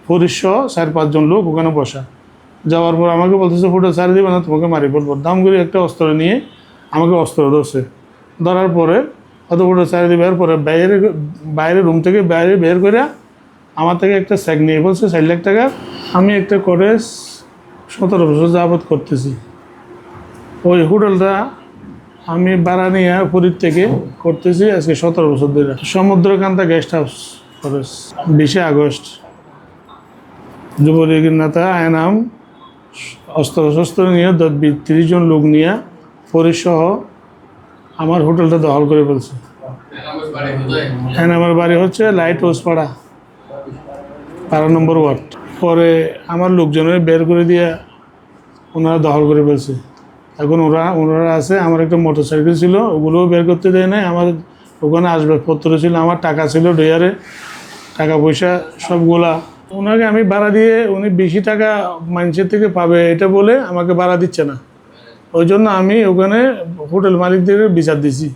ফরিদসহ 4-5 জন লোক ওখানে বসা। যাওয়ার পর আমাকে বলতেছে হোটেল ছাড়ি দিবে না, তোমাকে মারি ফেলবো। দাম করে একটা অস্ত্র নিয়ে আমাকে অস্ত্র ধরছে। ধরার পরে হয়তো হোটেল ছাড়ি দিবে, এর পরে বাইরে রুম থেকে বাইরে বের করে আমার থেকে একটা চেক নিয়ে বলছে 4 লাখ টাকা। আমি একটা কটেজ 17 বছর যাবত করতেছি। ওই হোটেলটা আমি ভাড়া নিয়ে ফরিদ থেকে করতেছি আজকে 17 বছর ধরে। সমুদ্রকান্তা গেস্ট হাউস কটেজ। 20 আগস্ট যুবলীগের নেতা এনাম অস্ত্র নিয়ে 30 জন লোক নিয়ে ফরিদসহ আমার হোটেলটা দখল করে ফেলছে। এনামের বাড়ি হচ্ছে লাইট হাউস পাড়া 12 নম্বর ওয়ার্ড। পরে আমার লোকজনের বের করে দিয়ে ওনারা দখল করে ফেলছে। এখন ওনারা আছে। আমার একটা মোটরসাইকেল ছিল, ওগুলোও বের করতে দেয় নাই। আমার ওখানে আসবাবপত্র ছিল, আমার টাকা ছিল ডয়ারে, টাকা পয়সা সবগুলা। ওনাকে আমি ভাড়া দিয়ে উনি বেশি টাকা মানুষের থেকে পাবে এটা বলে আমাকে ভাড়া দিচ্ছে না। ওই জন্য আমি ওখানে হোটেল মালিকদের বিচার দিছি।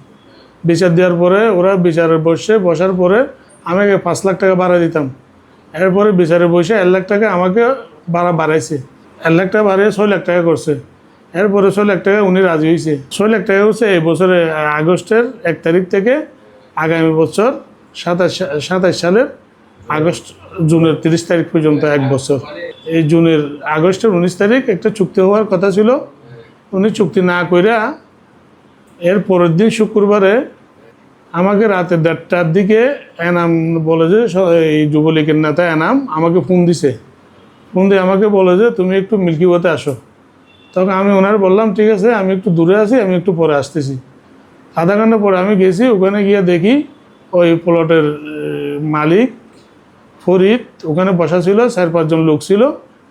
বিচার দেওয়ার পরে ওরা বিচারে বসার পরে আমাকে 5 লাখ টাকা ভাড়া দিতাম। এরপরে বিচারে বসে 1 লাখ টাকা আমাকে ভাড়া বাড়াইছে। 1 লাখ টাকা বাড়িয়ে 6 লাখ টাকা করছে। এরপরে 6 লাখ টাকা উনি রাজি হয়েছে। 6 লাখ টাকা হচ্ছে এই বছরে আগস্টের 1 তারিখ থেকে আগামী বছর 27 সালের জুনের 30 তারিখ পর্যন্ত 1 বছর। এই আগস্টের 19 তারিখ একটা চুক্তি হওয়ার কথা ছিল। উনি চুক্তি না কইরা এর পরের দিন শুক্রবারে আমাকে রাতে 1:30টার দিকে এনাম বলে যে, এই যুবলীগের নেতা এনাম আমাকে ফোন দিছে। ফোন দিয়ে আমাকে বলে যে তুমি একটু মিল্কি ওয়েতে আসো। তখন আমি ওনার বললাম ঠিক আছে, আমি একটু দূরে আছি, আমি একটু পরে আসতেছি। আধা ঘন্টা পরে আমি গেছি। ওখানে গিয়ে দেখি ওই প্লটের মালিক ফরিদ ওখানে বসা ছিল, 4-5 জন লোক ছিল।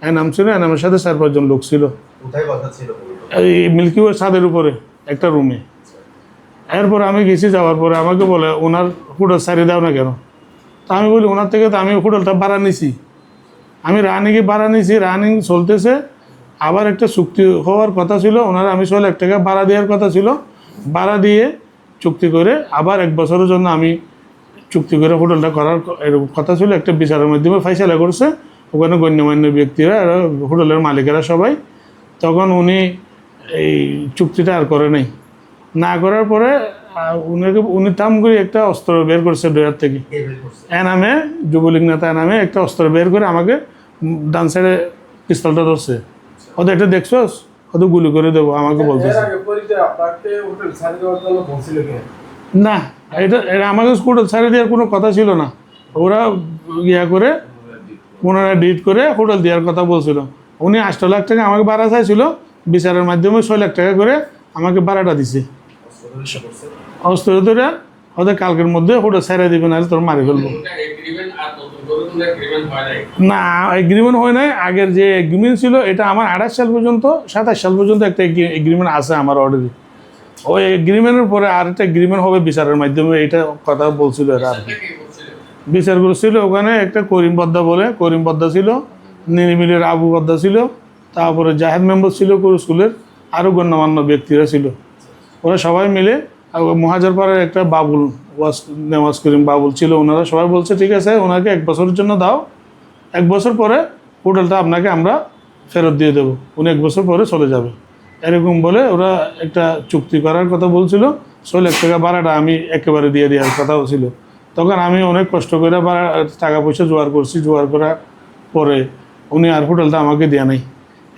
এনাম ছিল, এনামের সাথে 4-5 জন লোক ছিল। এই মিল্কি ওয়ে ছাদের উপরে একটা রুমে। এরপর আমি গেছি, যাওয়ার পরে আমাকে বলে ওনার হোটেল ছাড়িয়ে দাও না কেন? তা আমি বলি ওনার থেকে তো আমি হোটেলটা ভাড়া নিছি, আমি রানিংয়ে ভাড়া নিছি, রানিং চলতেছে। আবার একটা চুক্তি হওয়ার কথা ছিল, ওনারা আমি 6 লাখ টাকা ভাড়া দেওয়ার কথা ছিল। ভাড়া দিয়ে চুক্তি করে আবার 1 বছরের জন্য আমি চুক্তি করে হোটেলটা করার কথা ছিল। একটা বিচারের মাধ্যমে ফাইসালা করছে ওখানে গণ্যমান্য ব্যক্তিরা, হোটেলের মালিকেরা সবাই। তখন উনি এই চুক্তিটা আর করে নাই। না করার পরে উনি তাম করে একটা অস্ত্র বের করছে ডয়ার থেকে। এনামে যুবলীগ নেতা এনামে একটা অস্ত্র বের করে আমাকে ডান সাইডে পিস্তলটা ধরছে। ওদের এটা দেখছোস, হয়তো গুলি করে দেবো আমাকে বলতেছে। না, এটা আমাকে হোটেল ছাড়িয়ে দেওয়ার কোনো কথা ছিল না। ওরা ইয়া করে পুনরায় ডিট করে হোটেল দেওয়ার কথা বলছিল। উনি 8 লাখ টাকা আমাকে ভাড়া চাইছিল, বিচারের মাধ্যমে 6 লাখ টাকা করে আমাকে ভাড়াটা দিছে। অস্ত্র ধরে ওদের কালকের মধ্যে হোটেল ছাড়িয়ে দিবে, নাহলে তোর মারি ফেলবো। না, এগ্রিমেন্ট হয় নাই। আগের যে এগ্রিমেন্ট ছিল এটা আমার 28 সাল পর্যন্ত 27 সাল পর্যন্ত একটা এগ্রিমেন্ট আছে আমার অলরেডি। ওই এগ্রিমেন্টের পরে আরেকটা এগ্রিমেন্ট হবে বিচারের মাধ্যমে, এটা কথা বলছিল এরা আর কি। বিচারগুলো ছিল ওখানে একটা করিম বদ্দা বলে, করিম বদ্দা ছিল, নিরিমিলের আবু বদ্দা ছিল, তারপরে জাহেদ মেম্বার ছিল স্কুলের, আরও গণ্যমান্য ব্যক্তিরা ছিল। ওরা সবাই মিলে মহাজরপাড়ার একটা বাবুল নেওয়াজ করিম বাবুল ছিল, ওনারা সবাই বলছে ঠিক আছে ওনাকে 1 বছরের জন্য দাও, 1 বছর পরে হোটেলটা আপনাকে আমরা ফেরত দিয়ে দেবো, উনি 1 বছর পরে চলে যাবে। এরকম বলে ওরা একটা চুক্তি করার কথা বলছিল। 6 লাখ টাকা ভাড়াটা আমি একেবারে দিয়ে দেওয়ার কথাও ছিল। তখন আমি অনেক কষ্ট করে টাকা পয়সা জোগাড় করছি। জোগাড় করার পরে উনি আর হোটেলটা আমাকে দেওয়া নাই।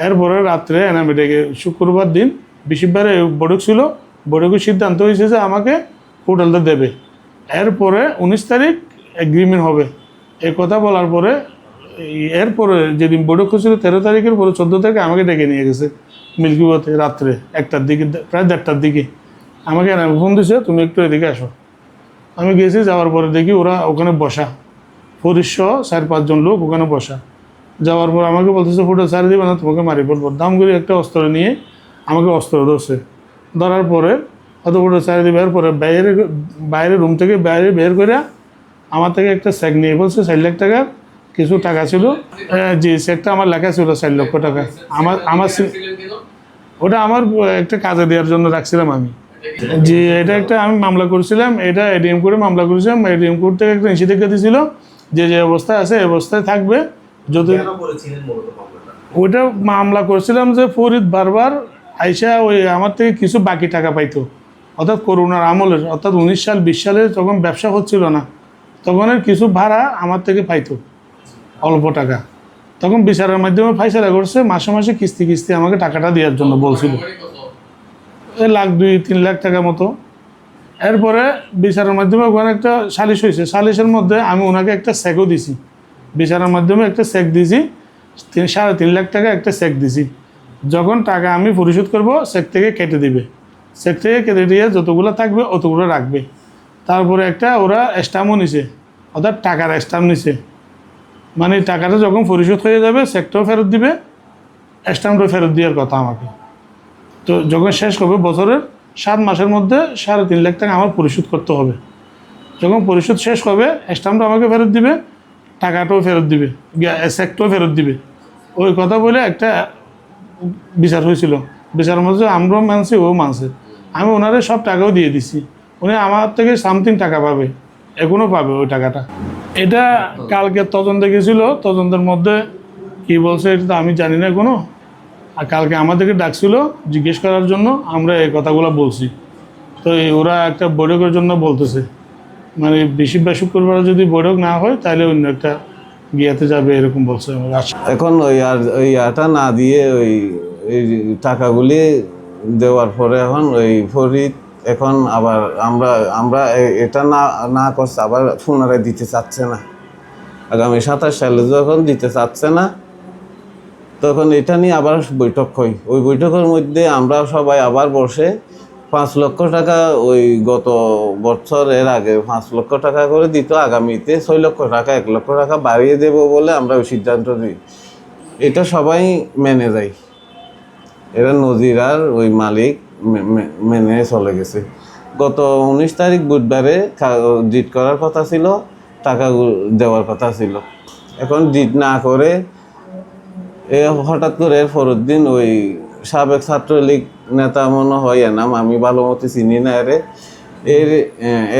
এরপরে রাত্রে এনামে ডেকে শুক্রবার দিন বৃহস্পতিবারে বৈঠক ছিল, বৈঠকের সিদ্ধান্ত হয়েছে যে আমাকে হোটেলটা দেবে। এরপরে 19 তারিখ এগ্রিমেন্ট হবে। এই কথা বলার পরে এরপরে যেদিন বৈঠক ছিল 13 তারিখের পরে 14 তারিখে আমাকে ডেকে নিয়ে গেছে মিল্কি ওয়েতে রাত্রে 1টার দিকে, প্রায় 1:30টার দিকে আমাকে ফোন দিছে তুমি একটু এদিকে আসো। আমি গেছি, যাওয়ার পরে দেখি ওরা ওখানে বসা, ফরিদসহ 4-5 জন লোক ওখানে বসা। যাওয়ার পর আমাকে বলতেছে হোটেল ছাড়িয়ে দিবে না, তোমাকে মারি ফেলবো। দাম করে একটা অস্ত্র নিয়ে আমাকে অস্ত্র ধরছে। ধরার পরে হয়তো হোটেল ছাড়িয়ে দিবে। এরপরে বাইরে রুম থেকে বাইরে বের করে আমার থেকে একটা চেক নিয়ে বলছে 4 লাখ টাকা, কিছু টাকা ছিল। জি, চেকটা আমার লেখা ছিল 4 লক্ষ টাকা। ওটা আমার একটা কাজে দেওয়ার জন্য রাখছিলাম আমি। জি, এটা একটা আমি মামলা করেছিলাম, এটা এডিএম কোর্টে মামলা করেছিলাম। এডিএম কোর্ট থেকে একটা নিষেধাজ্ঞা দিয়েছিল যে যে অবস্থায় আছে এই অবস্থায় থাকবে, যদি ওইটা মামলা করছিলাম যে ফরিদ বারবার আইসা ওই আমার থেকে কিছু বাকি টাকা পাইতো, অর্থাৎ করোনার আমলের, অর্থাৎ 19 সাল 20 সালে যখন ব্যবসা হচ্ছিল না তখনের কিছু ভাড়া আমার থেকে পাইতো অল্প টাকা। তখন বিচারের মাধ্যমে ফাইসলা করছে মাসে মাসে কিস্তি কিস্তি আমাকে টাকাটা দেওয়ার জন্য বলছিল, 1-2-3 লাখ টাকা মতো। এরপরে বিচারের মাধ্যমে ওখানে একটা সালিশ হয়েছে, সালিশের মধ্যে আমি ওনাকে একটা চেকও দিছি, বিচারের মাধ্যমে একটা চেক দিয়েছি 3.5 লাখ টাকা একটা চেক দিছি। যখন টাকা আমি পরিশোধ করব চেক থেকে কেটে দিবে, চেক থেকে কেটে দিয়ে যতগুলো থাকবে অতগুলো রাখবে। তারপরে একটা ওরা স্ট্যাম্পও নিছে, অর্থাৎ টাকার স্ট্যাম্প নিছে, মানে টাকাটা যখন পরিশোধ হয়ে যাবে চেকটাও ফেরত দিবে, স্ট্যাম্পটাও ফেরত দেওয়ার কথা আমাকে। তো যখন শেষ করবে বছরের 7 মাসের মধ্যে 3.5 লাখ টাকা আমার পরিশোধ করতে হবে। যখন পরিশোধ শেষ হবে স্ট্যাম্পটা আমাকে ফেরত দিবে, টাকাটাও ফেরত দিবে, চেকটাও ফেরত দিবে। ওই কথা বলে একটা বিচার হয়েছিল, বিচারের মধ্যে আমরাও মানছি ও মানছে। আমি ওনারে সব টাকাও দিয়ে দিছি, উনি আমার থেকে সামথিং টাকা পাবে, এখনও পাবে ওই টাকাটা। এটা কালকে তদন্তে গেছিলো, তদন্তের মধ্যে কি বলছে এটা তো আমি জানি না কোনো। আর কালকে আমাদেরকে ডাকছিল জিজ্ঞেস করার জন্য, আমরা এই কথাগুলো বলছি। তো ওরা একটা বৈঠকের জন্য বলতেছে, মানে বেশি শুক্রবার যদি বৈঠক না হয় তাহলে অন্য একটা গিয়াতে যাবে এরকম বলছে। এখন ওই আটা না দিয়ে ওই টাকাগুলি দেওয়ার পরে এখন ওই ফরিদ এখন আবার আমরা এটা না করছে, আবার পুনরায় দিতে চাচ্ছে না। আগামী 27 সালে যখন দিতে চাচ্ছে না তখন এটা নিয়ে আবার বৈঠক হয়। ওই বৈঠকের মধ্যে আমরা সবাই আবার বসে 5 লক্ষ টাকা, ওই গত বছরের আগে 5 লক্ষ টাকা করে দিত, আগামীতে 6 লক্ষ টাকা 1 লক্ষ টাকা বাড়িয়ে দেব বলে আমরা ওই সিদ্ধান্ত দিই। এটা সবাই মেনে যায়, এরা নজির আর ওই মালিক মেনে চলে গেছে। গত 19 তারিখ বুধবারে ডিট করার কথা ছিল, টাকা দেওয়ার কথা ছিল। এখন ডিট না করে হঠাৎ করে পরের দিন ওই সাবেক ছাত্রলীগ নেতা মনে হয় এনাম, আমি ভালো মতো চিনি না,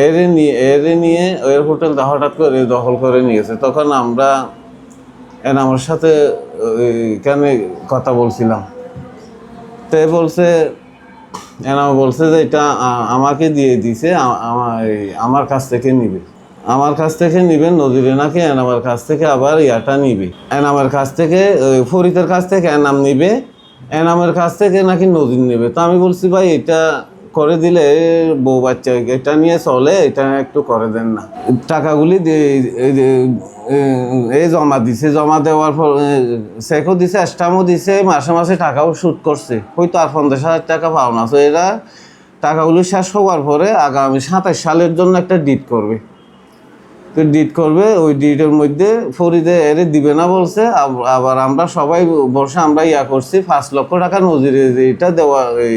এর নিয়ে ওই হোটেলটা হঠাৎ করে দখল করে নিয়েছে। তখন আমরা এনামের সাথে এখানে কথা বলছিলাম, তাই বলছে এনাম বলছে যে এটা আমাকে দিয়ে দিছে, আমার কাছ থেকে নিবে, আমার কাছ থেকে নিবে নজিরে নাকি এনামের কাছ থেকে আবার ইয়াটা নিবে, এনামের কাছ থেকে ফরিদের কাছ থেকে এনাম নিবে, এনামের কাছ থেকে নাকি নজির নেবে। তো আমি বলছি ভাই এটা করে দিলে বউ বাচ্চা এটা নিয়ে চলে, এটা একটু করে দেন না। টাকাগুলি এই জমা দিছে, জমা দেওয়ার পর চেকও দিছে, স্ট্যাম্পও দিছে, মাসে মাসে টাকাও সুদ করছে, হয়তো আর 50,000 টাকা পাওনা। তো এরা টাকাগুলি শেষ হওয়ার পরে আগামী 27 সালের জন্য একটা ডিট করবে। তো ডিট করবে, ওই ডিটের মধ্যে ফরিদে এরে দিবে না বলছে। আবার আমরা সবাই বসে আমরা করছি 5 লক্ষ টাকা নজিরে এটা দেওয়া, এই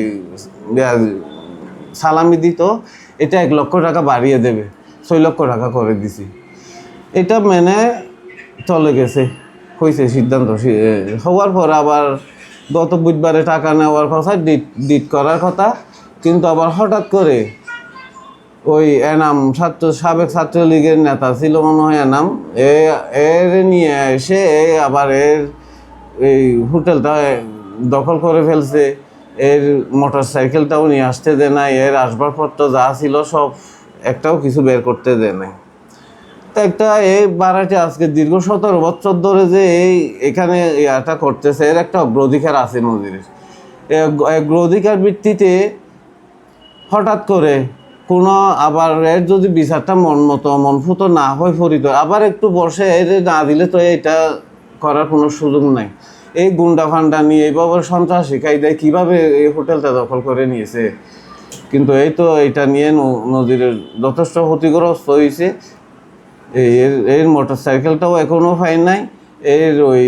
সালামি দিত, এটা 1 লক্ষ টাকা বাড়িয়ে দেবে, 6 লক্ষ টাকা করে দিছি। এটা মেনে চলে গেছে, হয়েছে সিদ্ধান্ত হওয়ার পর আবার গত বুধবারে টাকা নেওয়ার কথা, ডিট করার কথা, কিন্তু আবার হঠাৎ করে ওই এনাম সাবেক ছাত্রলীগের নেতা ছিল মনে হয় এনাম, এর নিয়ে এসে আবার এই হোটেলটা দখল করে ফেলছে, এর মোটর সাইকেলটাও নিয়ে আসতে দেয় না, এর আসবাবপত্র যা ছিল সব একটাও কিছু বের করতে দেয় নাই। তো একটা এই বাড়াটি আজকে দীর্ঘ 17 বছর ধরে যে এখানে ইয়াটা করতেছে, এর একটা অগ্রাধিকার আছে নজিরের। অগ্রাধিকার ভিত্তিতে হঠাৎ করে কোনো আবার এর যদি বিচারটা মনপুত না হয় ফরিদ, আবার একটু বসে এর না দিলে তো এটা করার কোনো সুযোগ নাই। এই গুন্ডা ফান্ডা নিয়ে এইভাবে সন্ত্রাস শিখাই দেয় কীভাবে এই হোটেলটা দখল করে নিয়েছে। কিন্তু এই তো এটা নিয়ে নজিরের যথেষ্ট ক্ষতিগ্রস্ত হয়েছে। এর মোটর সাইকেলটাও এখনও পাই নাই, এর ওই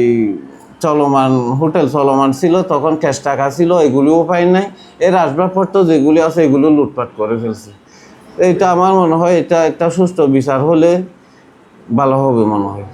চলমান হোটেল চলমান ছিল তখন ক্যাশ টাকা ছিল, এগুলিও পাই নাই, এর আসবাবপত্র যেগুলি আছে এগুলো লুটপাট করে ফেলছে। এটা আমার মনে হয় এটা একটা সুষ্ঠু বিচার হলে ভালো হবে মনে হয়।